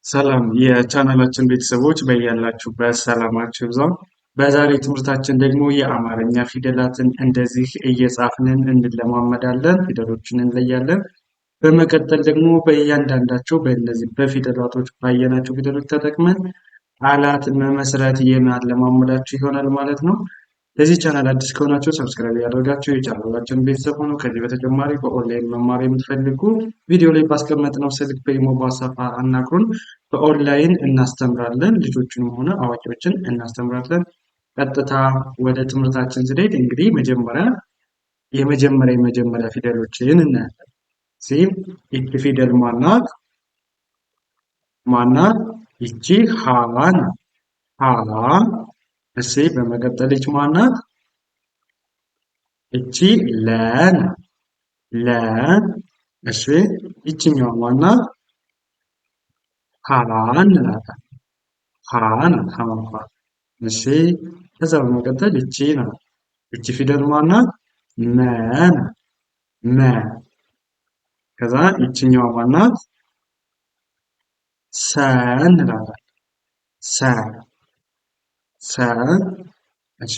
ሰላም የቻናላችን ቤተሰቦች በያላችሁበት ሰላማችሁ ይብዛ። በዛሬ ትምህርታችን ደግሞ የአማርኛ ፊደላትን እንደዚህ እየጻፍን እንለማመዳለን፣ ፊደሎችን እንለያለን። በመቀጠል ደግሞ በእያንዳንዳቸው በእነዚህ በፊደላቶች ባየናቸው ፊደሎች ተጠቅመን ቃላት መመስረት የማለማመዳችሁ ይሆናል ማለት ነው። ለዚህ ቻናል አዲስ ከሆናችሁ ሰብስክራይብ ያደርጋችሁ የቻናላችን ቤተሰብ ሆኖ ከዚህ በተጨማሪ በኦንላይን መማር የምትፈልጉ ቪዲዮ ላይ ባስቀመጥነው ስልክ በኢሞ በዋትስአፕ አናግሩን። በኦንላይን እናስተምራለን፣ ልጆችንም ሆነ አዋቂዎችን እናስተምራለን። ቀጥታ ወደ ትምህርታችን ስንሄድ እንግዲህ የመጀመሪያ ፊደሎችን እናያለን። ይቺ ፊደል ማናት? ይቺ ሀ ናት። ሀ። እሺ በመቀጠል ይቺ ማናት? እቺ ለ ናት። ለ። እሺ ይቺኛው ማናት? ሀ እንላታለን። ሀ ናት። ሀ። እሺ ከዛ በመቀጠል እቺ ናት። እቺ ፊደል ማናት? መ ናት። መ። ከዛ ይቺኛው ማናት? ሰ እንላታለን። ሰ። ሰ። እሺ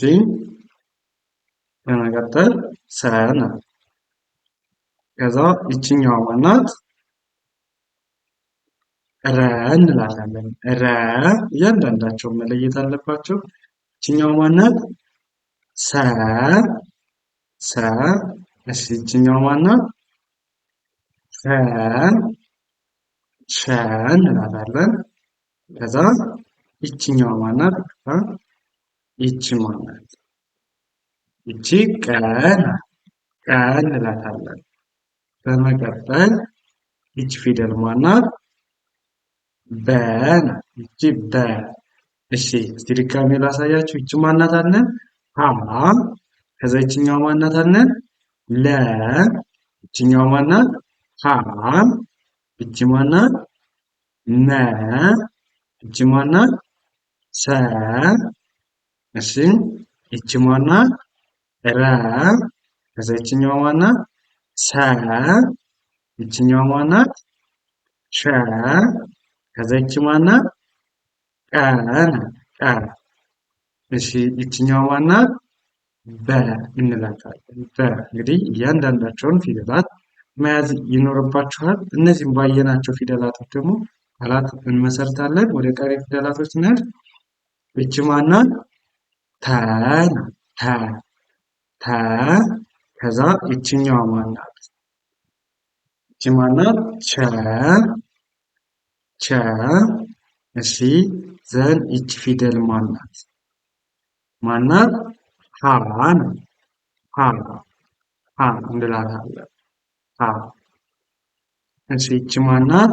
በመቀጠል ሰ ናት። ከዛ ይቺኛው ማናት? ረ እንላታለን። ረ። እያንዳንዳቸው መለየት አለባቸው። ይቺኛው ማናት? ሰ። ሰ። እሺ ይቺኛው ማናት? ሸ። ሸ እንላታለን። ከዛ ይቺኛው ማናት? ይቺ ማናት? ይቺ ቀ ናት። ቀ እንላታለን። በመቀጠል ይቺ ፊደል ማናት? በ ናት። ይቺ በ። እሺ እስቲ ድጋሜ ላሳያችሁ። ይቺ ማናት አለን? ሀ። ከዛ ይቺኛው ማናት አለን? ለ። ይቺኛው ማናት? ሀ። ይቺ ማናት? መ። ይቺ ማናት? ሰ። እሺ ይቺ ማናት? ረ። ከዛ ይቺኛው ማናት? ሰ። ይቺኛው ማናት? ሸ። ከዛ ይቺ ማናት? ቀ ናት። ቀ። እሺ ይቺኛው ማናት? በ እንላታለን። በ። እንግዲህ እያንዳንዳቸውን ፊደላት መያዝ ይኖርባችኋል። እነዚህም ባየናቸው ፊደላቶች ደግሞ ቃላት እንመሰርታለን። ወደ ቀሪ ፊደላቶች ስንሄድ ይቺ ማናት? ተ ናት። ተ። ተ። ከዛ ይቺኛዋ ማናት? ይቺ ማናት? ቸ። ቸ። እሺ ዘን ይቺ ፊደል ማናት? ሀ ናት። ሀ። ሀ እንላታለን። ሀ። እሺ ይቺ ማናት?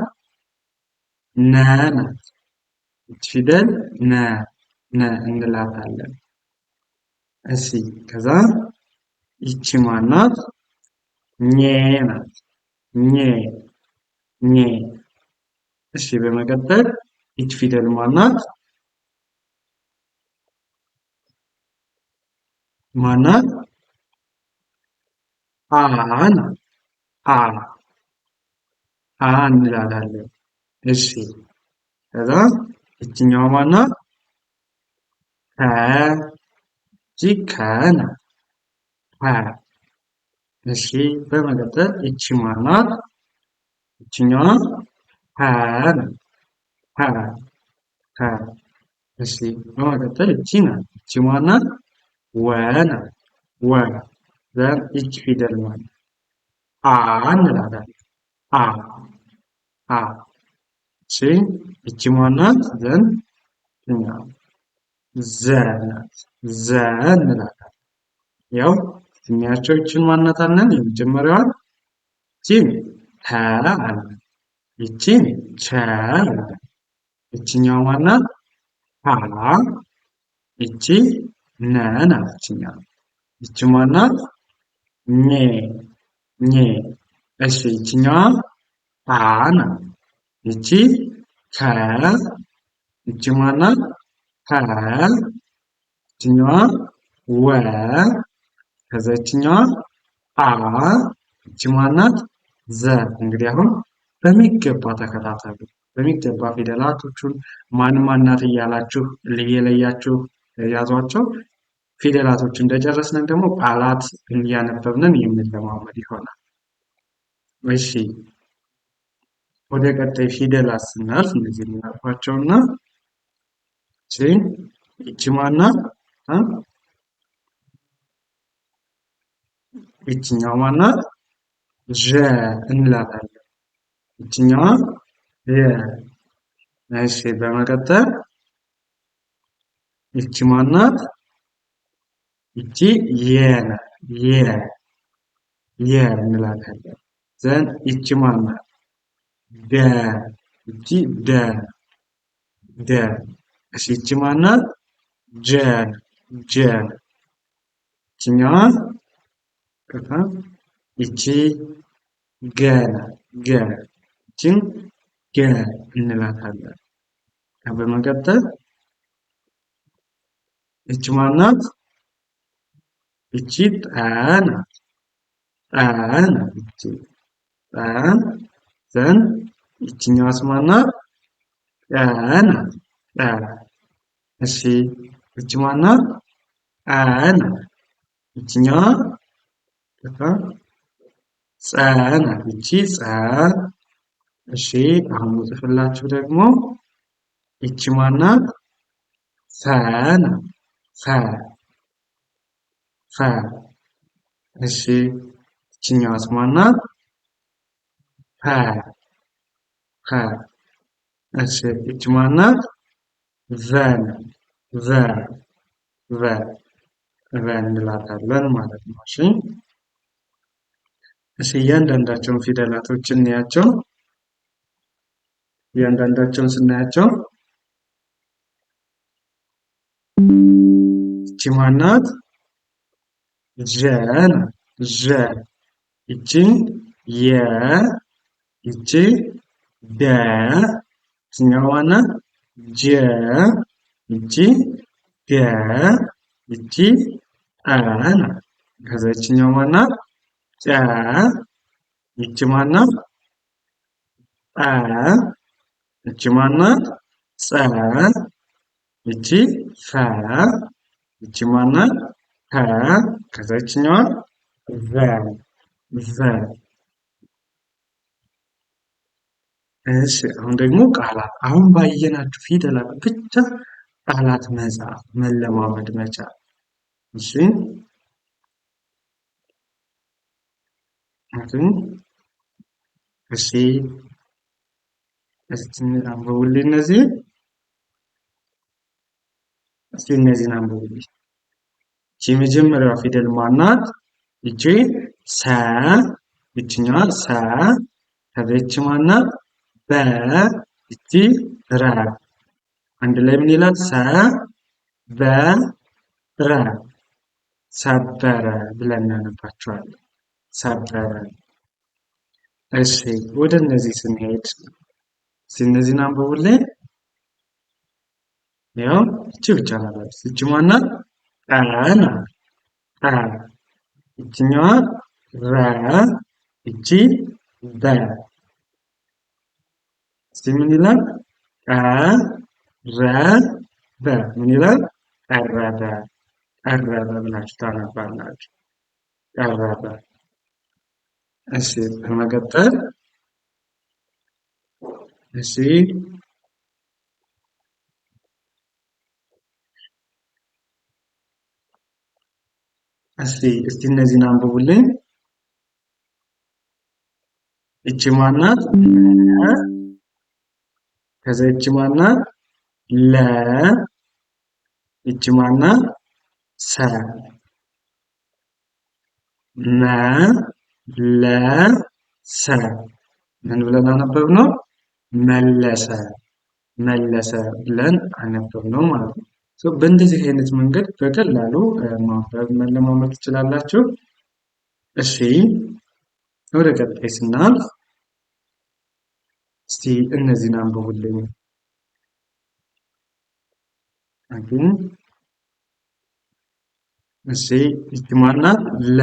ነ ናት። ይቺ ፊደል ነ። ነ እንላታለን። እሺ ከዛ ይቺ ማናት? ኘ ናት። ኘ። ኘ። እሺ በመቀጠል ይቺ ፊደል ማናት? አ ናት። አ። አ እንላታለን። እሺ ከዛ ይቺኛው ማናት? ከ። ይቺ ከ ናት። ከ። እሺ በመቀጠል ይቺ ማናት? ይቺኛዋ ሀ ናት። ሀ። ሀ። እሺ በመቀጠል ይቺ ናት። ይቺ ማናት? ወ ናት። ወ። ዘን ይቺ ፊደል ማለት አ እንላታለን። አ። አ። እሺ ይቺ ማናት? ዘን ዘ ናት። ዘ እንላታለን። ያው ስሚያቸው ይችን ማናት አለን? የመጀመሪያዋን ይቺን ተ አለን። ይቺን ቸ አለን። ይቺኛው ማናት? ሀ። ይቺ ነ ናት። ይቺኛው ይቺ ማናት? ኘ። ኘ። እሺ ይቺኛዋ አ ናት። ይቺ ከ። ይቺ ማናት? ሀ። ይቺኛዋ ወ። ከዛ ይቺኛዋ አ። ይቺ ማናት? ዘ። እንግዲህ አሁን በሚገባ ተከታተሉ። በሚገባ ፊደላቶቹን ማን ማናት እያላችሁ እየለያችሁ ያዟቸው። ፊደላቶች እንደጨረስን ደግሞ ቃላት እያነበብንን የምንለማመድ ይሆናል። እሺ ወደ ቀጣይ ፊደላት ስናልፍ እነዚህ የምናልፋቸውና ይቺ ማናት? ይችኛው ማናት? ዠ እንላታለን። ይችኛዋ የ። እሺ በመቀጠል ይቺ ማናት? ይቺ የ የ እንላታለን። ዘን ይቺ ማናት? ደ። ይቺ ደ ደ። እሺ ይቺ ማናት? ጀ ጀ። ይችኛዋ ይቺ ገ ገ። ይቺን ገ እንላታለን። በመቀጠል ይቺ ማናት? ይቺ ጠ ናት። ጠ ናት ይቺ ጠ። ዘን ይችኛዋስ ማናት? ጠ ናት ጠ። እሺ ይቺ ማናት? አ ናት። ይችኛዋ ጸ ናት። ይቺ ጸ። እሺ አሁን ጽፍላችሁ ደግሞ ይቺ ማናት? ፈ ናት ፈ ፈ። እሺ ይችኛዋስ ማናት? ፐ ፐ። እሺ ይቺ ማናት? ቨ ቨ ቨ ቨ እንላታለን ማለት ነው። እሺ እሺ እያንዳንዳቸውን ፊደላቶች እንያቸው። እያንዳንዳቸውን ስናያቸው ይቺ ማናት? ዠ ናት ዠ። ይቺ የ። ይቺ ደ። ይችኛዋ ማናት? ጀ። ይቺ ገ። ይቺ ጠ ናት። ከዛ ይችኛዋ ማናት? ጨ። ይቺ ማናት? ጠ። ይቺ ማናት? ጸ። ይቺ ፈ። ይቺ ማናት? ፐ። ከዛ ይችኛዋ ቨ ቨ። እሺ አሁን ደግሞ ቃላት። አሁን ባየናችሁ ፊደላት ብቻ ቃላት መጻፍ መለማመድ መቻል። እሺ እሺ እስቲ አንብቡልኝ እነዚህ። እስቲ እነዚህን አንብቡልኝ። ይቺ የመጀመሪያዋ ፊደል ማናት? ይቺ ሰ። ይችኛዋ ሰ። ከዛ ይቺ ማናት? በ። ይቺ ረ። አንድ ላይ ምን ይላል? ሰ በ ረ። ሰበረ ብለን እናነባቸዋለን። ሰበረ። እሺ ወደ እነዚህ ስንሄድ እነዚህን አንብቡልኝ። ያው እቺ ብቻ ናት። እቺ ማናት? ጠ ናት ጠ። ይችኛዋ ረ። እቺ በ። እስቲ ምን ይላል? ቀ ረ በ። ምን ይላል? ቀረበ ቀረበ ብላችሁ ታነባላችሁ። ቀረበ። እሺ በመቀጠል እሺ እስቲ እነዚህን አንብቡልኝ። እቺ ማናት? ከዛ እቺ ማናት? ለ። እቺ ማናት? ሰ። መ ለ ሰ። ምን ብለን አነበብነው? መለሰ መለሰ ብለን አነበብነው ማለት ነው። በእንደዚህ አይነት መንገድ በቀላሉ ማንበብ መለማመድ ትችላላችሁ። እሺ ወደ ቀጣይ ስናልፍ እስቲ እነዚህን አንብቡልኝ። እሺ ይቺ ማናት? ለ።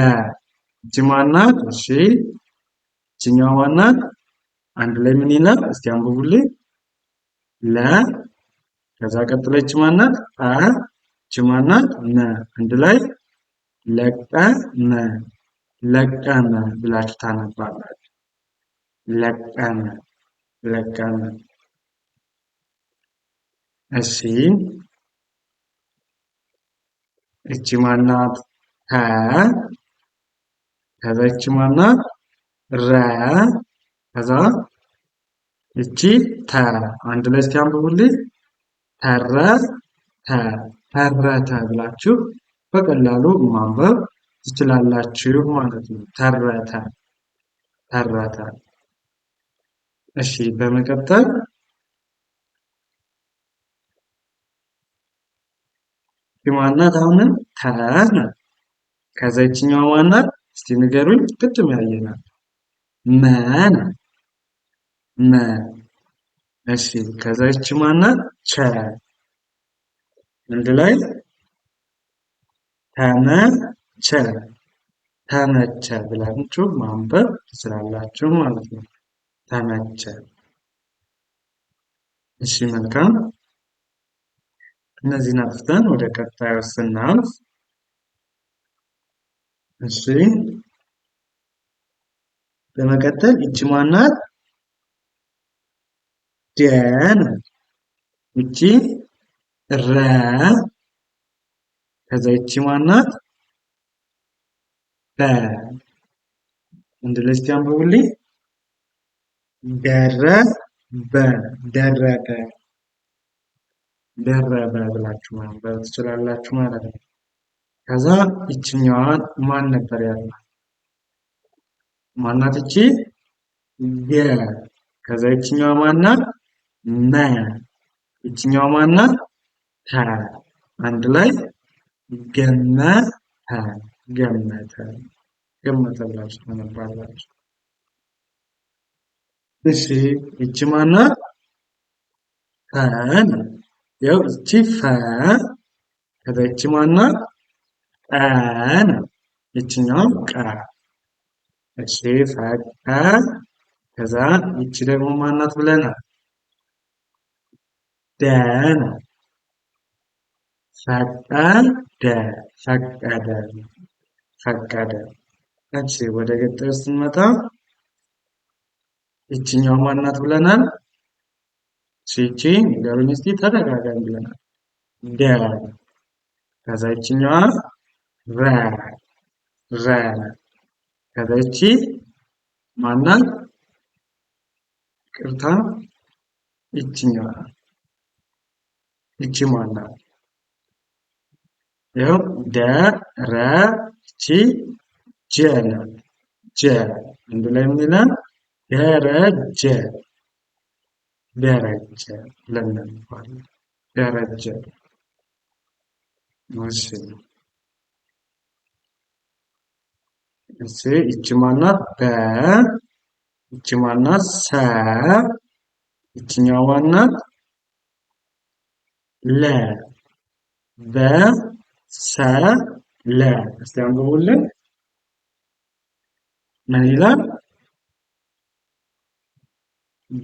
ይቺ ማናት? እሺ ይችኛዋ ማናት? አንድ ላይ ምን ይላል? እስቲ አንብቡልኝ። ለ ከዛ ቀጥለች ማናት? አ ይቺ ማናት? ነ አንድ ላይ ለቀመ ለቀመ ብላችሁ ታነባላችሁ። ለቀመ ለቀመ። እሺ እቺ ማናት? ሀ ከዛ እቺ ማናት? ረ ከዛ እቺ ተ አንድ ላይ እስቲ አንብቡልኝ። ተረተ ተረተ ብላችሁ በቀላሉ ማንበብ ትችላላችሁ ማለት ነው። ተረተ ተረተ። እሺ በመቀጠል ማናት? አሁንም ተ ናት። ከዛ ይችኛዋ ማናት? እስቲ ንገሩኝ። ቅድም ያየናት መ ናት። መ እሺ ከዛ ይቺ ማናት? ቸ አንድ ላይ ተመቸ ተመቸ ብላችሁ ማንበብ ትችላላችሁ ማለት ነው። ተመቸ። እሺ መልካም። እነዚህን አጥፍተን ወደ ቀጣዩ ስናልፍ እሺ በመቀጠል ይቺ ማናት? ደ ናት። ይቺ ረ ከዛ ይቺ ማናት? በ አንድ ላይ እስቲ አንብቡልኝ። ደረበ ደረበ ደረበ ብላችሁ ማንበብ ትችላላችሁ ማለት ነው። ከዛ ይችኛዋን ማን ነበር ያልነው? ማናት እቺ? ገ ከዛ ይችኛዋ ማናት? መ ይችኛዋ ማናት? ተ አንድ ላይ ገመተ ገመተ ገመተ ብላችሁ ታነባላችሁ። እሺ ይቺ ማናት? ፈ ናት። ያው እቺ ፈ ከዛ ይቺ ማናት? ቀ ናት። ይችኛው ቀ። እሺ ፈቀ ከዛ ይቺ ደግሞ ማናት ብለናል? ደ ናት። ፈቀደ ፈቀደ ፈቀደ። እሺ ወደ ገጠር ስንመጣ ይችኛው ማናት ብለናል? ይቺ ንገሩኝ እስቲ ተደጋጋሚ ብለናል። ደ ከዛ ይችኛዋ ረ ረ ከዛ ይቺ ማናት? ቅርታ ይችኛዋ ይቺ ማናት? ያው ደ ረ ይቺ ጀ ናት። ጀ አንድ ላይ ምን ይላል? ደረጀ ደረጀ ብለን እንባለን። ደረጀ። እሺ እሺ ይቺ ማናት? በ ይቺ ማናት? ሰ ይቺኛዋ ማናት? ለ በ ሰ ለ እስቲ አንብቡልን። ምን ይላል?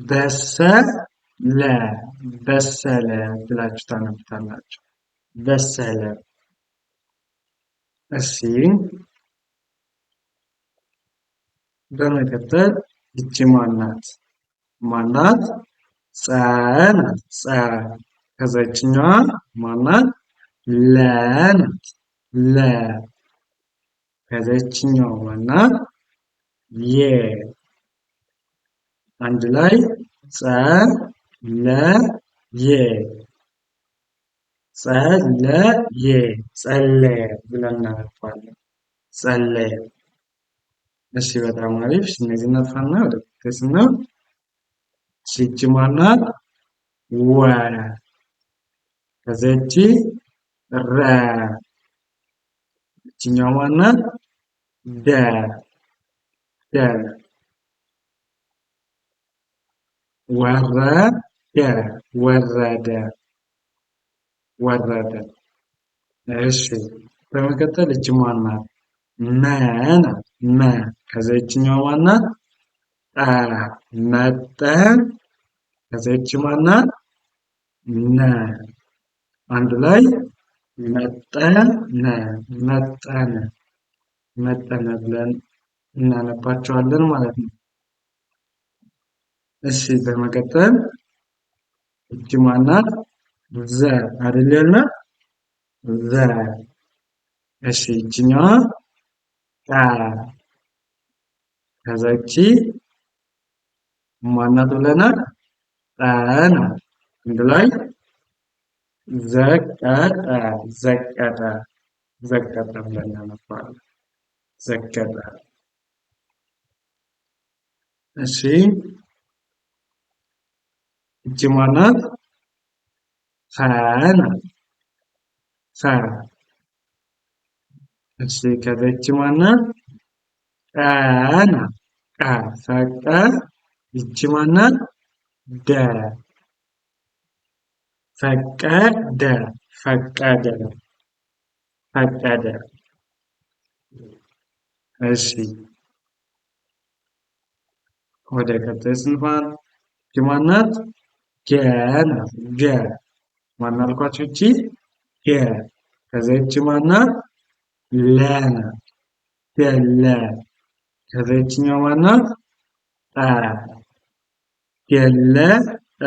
በሰለ በሰለ ብላችሁ ታነቡታላችሁ። በሰለ። እሺ በመቀጠል ይቺ ማናት? ማናት? ጸ ናት። ጸ ከዛ ይችኛዋ ማናት? ለ ናት። ለ ከዛ ይችኛዋ ማናት? የ አንድ ላይ ጸ ለ የ ጸለየ ጸለየ ብለን እናነባለን። ጸለየ። እሺ በጣም አሪፍ። እነዚህ እናጥፋና ወደ ተስና ይቺ ማናት? ወ ከዛ ይቺ ረ ይቺኛዋ ማናት? ደ ደ ወረደ ወረደ ወረደ። እሺ በመቀጠል እቺ ማናት? መ ናት። መ ከዛ ይችኛዋ ማናት? ጠ መጠ ከዛ ይቺ ማናት? ነ አንድ ላይ መጠነ መጠነ መጠነ ብለን እናነባቸዋለን ማለት ነው። እሺ በመቀጠል እቺ ማናት? ዘ አይደል ያልናት? ዘ እሺ ይችኛዋ ቀ ከዛ እቺ ማናት ብለናል? ጠ ናት። አንድ ላይ ዘቀጠ ዘቀጠ ዘቀጠ ብለን እናነባለን። ዘቀጠ እሺ እቺ ማናት? ፈ ናት። ፈ እሺ ከዚች ማናት? ቀ ናት። ቀ ፈቀ ይቺ ማናት? ደ ፈቀደ ፈቀደ ፈቀደ እሺ ወደ ቀጣይ ስንባል ይቺ ማናት? ገ ናት። ገ ማን አልኳችሁ? ይቺ ገ ከዛ ይቺ ማናት? ለ ናት። ገለ ከዛ ይቺኛው ማናት? ጠ ገለጠ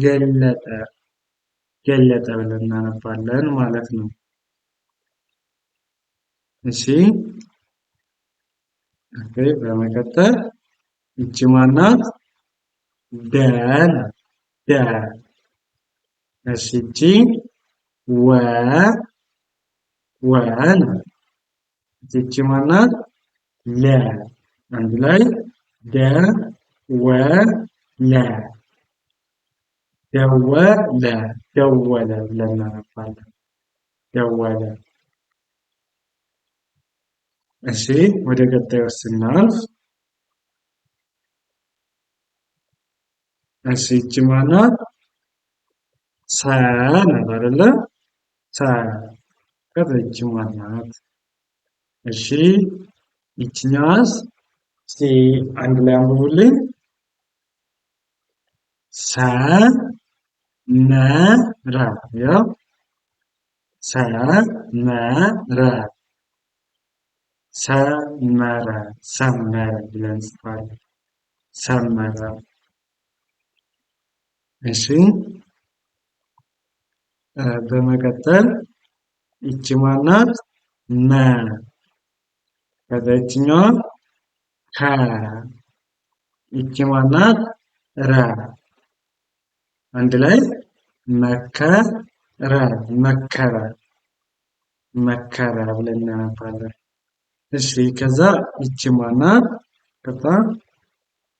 ገለጠ ገለጠ ብለን እናነባለን ማለት ነው። እሺ በመቀጠል ይቺ ማናት? ደ ናት። ደ እሺ ይቺ ወ ወ ናት። ይቺ ማናት? ለ አንድ ላይ ደ ወ ለ ደወለ ደወለ ብለን እናነባለን። ደወለ እሺ ወደ ቀጣዩ ስናልፍ እሺ ይቺ ማናት? ሰ ናት አይደለ? ሰ ከዛ ይቺ ማናት? እሺ ይቺኛዋስ? እስቲ አንድ ላይ አንብቡልኝ። ሰመረ ያው ሰመረ ሰመረ ሰመረ ብለን እንጽፋለን። ሰመረ እሺ በመቀጠል ይቺ ማናት? መ ከዛ ይቺኛዋ ከ ይቺ ማናት? ረ አንድ ላይ መከረ መከረ መከረ ብለን እናነባለን። እሺ ከዛ ይቺ ማናት? ከዛ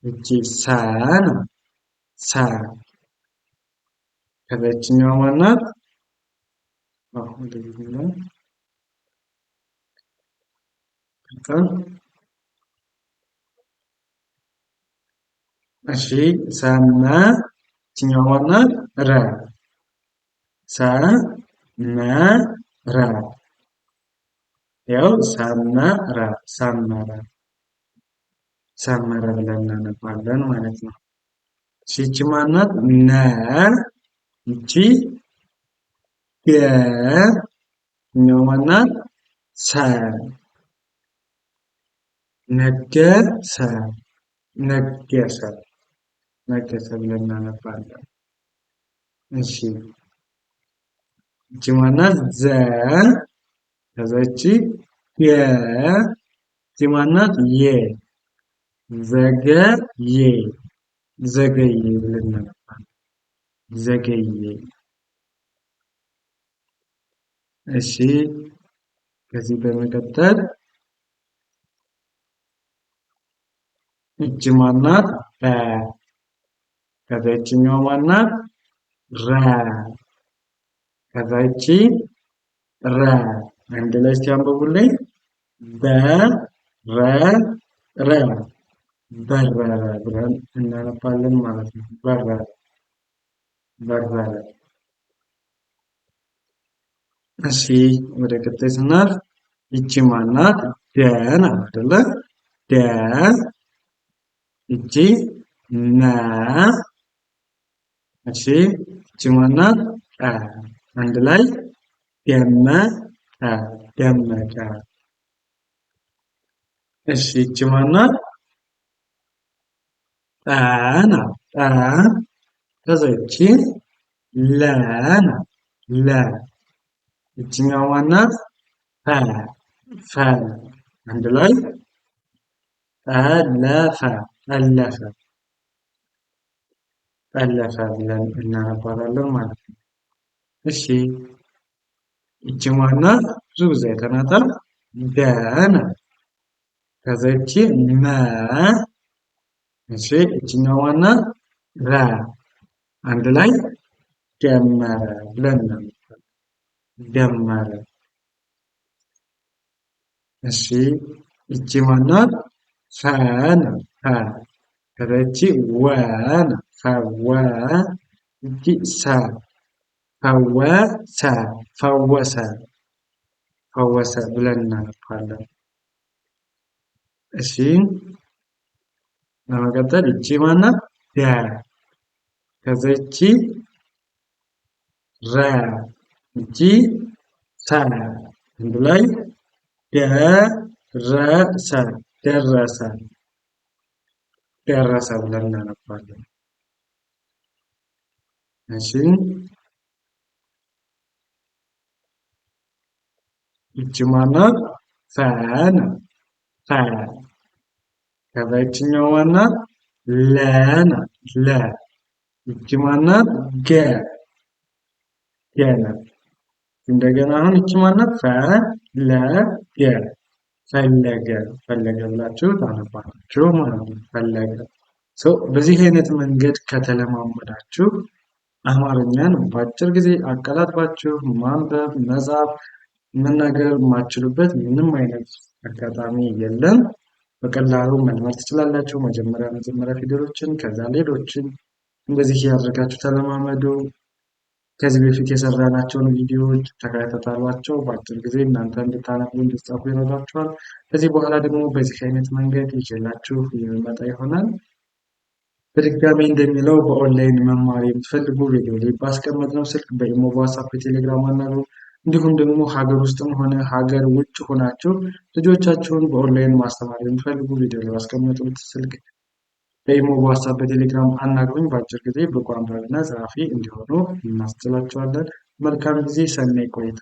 ይቺ ሰ ናት። ሰ ከዛ ይቺኛዋ ማናት? እሺ ሰመ ይቺኛዋ ማናት? ረ ሰመረ ያው ሰመረ ሰመረ ሰመረ ብለን እናነባለን ማለት ነው። እሺ ይቺ ማናት? ነ ይቺ ገ ይቺኛዋ ማናት? ሰ ነገሰ ነገሰ ነገሰ ብለን እናነባለን። እሺ ይቺ ማናት? ዘ ከዛ ይቺ የ ይቺ ማናት? የ ዘገየ ዘገየ ብለን እናነባለን። ዘገየ እሺ ከዚህ በመቀጠል ይቺ ማናት? በ ከዛ ይቺኛዋ ማናት? ረ ከዛ ይቺ ረ አንድ ላይ እስቲ አንብቡልኝ። በረረ በረረ ብለን እናነባለን ማለት ነው። በረረ በረረ እሺ ወደ ቀጣይ ስናልፍ ይቺ ማናት? ደ ናት አይደለ? ደ ይቺ ነ እሺ ይቺ ማናት? ጠ አንድ ላይ ደመቀ ደመቀ። እሺ ይቺ ማናት? ጠ ናት። ጠ ከዛ ይቺ ለ ናት። ለ ይችኛዋ ማናት? ፈ ፈ አንድ ላይ ጠለፈ ጠለፈ ጠለፈ ብለን እናነባታለን ማለት ነው። እሺ ይቺ ማናት? ብዙ ጊዜ አይተናታል። ደ ናት። ከዛ ይቺ መ እሺ ይችኛዋ ማናት? ረ አንድ ላይ ደመረ ብለን እናነባለን። ደመረ። እሺ ይቺ ማናት? ፈ ናት። ፈ ከዛ ይቺ ወ ናት። ፈወ ይቺ ሰ ፈወሰ ፈወሰ ፈወሰ ብለን እናነባለን። እሺ በመቀጠል ይቺ ማናት? ደ ከዛ ይቺ ረ ይቺ ሰ አንድ ላይ ደረሰ ደረሰ ደረሰ ብለን እናነባለን። እሺ ይቺ ማናት? ፈ ናት። ፈ ከዛ ይችኛዋ ማናት? ለ ናት። ለ ይቺ ማናት? ገ ገ ናት። እንደገና አሁን ይቺ ማናት? ፈ ለ ገ ፈለገ ፈለገ ብላችሁ ታነባላችሁ ማለት ነው። ፈለገ በዚህ አይነት መንገድ ከተለማመዳችሁ አማርኛን በአጭር ጊዜ አቀላጥፋችሁ ማንበብ፣ መጻፍ፣ መናገር የማትችሉበት ምንም አይነት አጋጣሚ የለም። በቀላሉ መልመድ ትችላላችሁ። መጀመሪያ ፊደሎችን ከዛ ሌሎችን እንደዚህ እያደረጋችሁ ተለማመዱ። ከዚህ በፊት የሰራናቸውን ቪዲዮዎች ተከታተሏቸው። በአጭር ጊዜ እናንተ እንድታነቡ እንድትጻፉ ይረዳችኋል። ከዚህ በኋላ ደግሞ በዚህ አይነት መንገድ ይዤላችሁ የሚመጣ ይሆናል። በድጋሚ እንደሚለው በኦንላይን መማር የምትፈልጉ ቪዲዮ ላይ ባስቀመጥነው ስልክ በኢሞ፣ በዋትስአፕ፣ በቴሌግራም አናግሩ። እንዲሁም ደግሞ ሀገር ውስጥም ሆነ ሀገር ውጭ ሆናችሁ ልጆቻችሁን በኦንላይን ማስተማር የምትፈልጉ ቪዲዮ ላይ ባስቀመጡት ስልክ በኢሞ፣ በዋትስአፕ፣ በቴሌግራም አናግሩኝ። በአጭር ጊዜ ብቁ አንባቢና ጸሐፊ እንዲሆኑ እናስችላቸዋለን። መልካም ጊዜ፣ ሰናይ ቆይታ።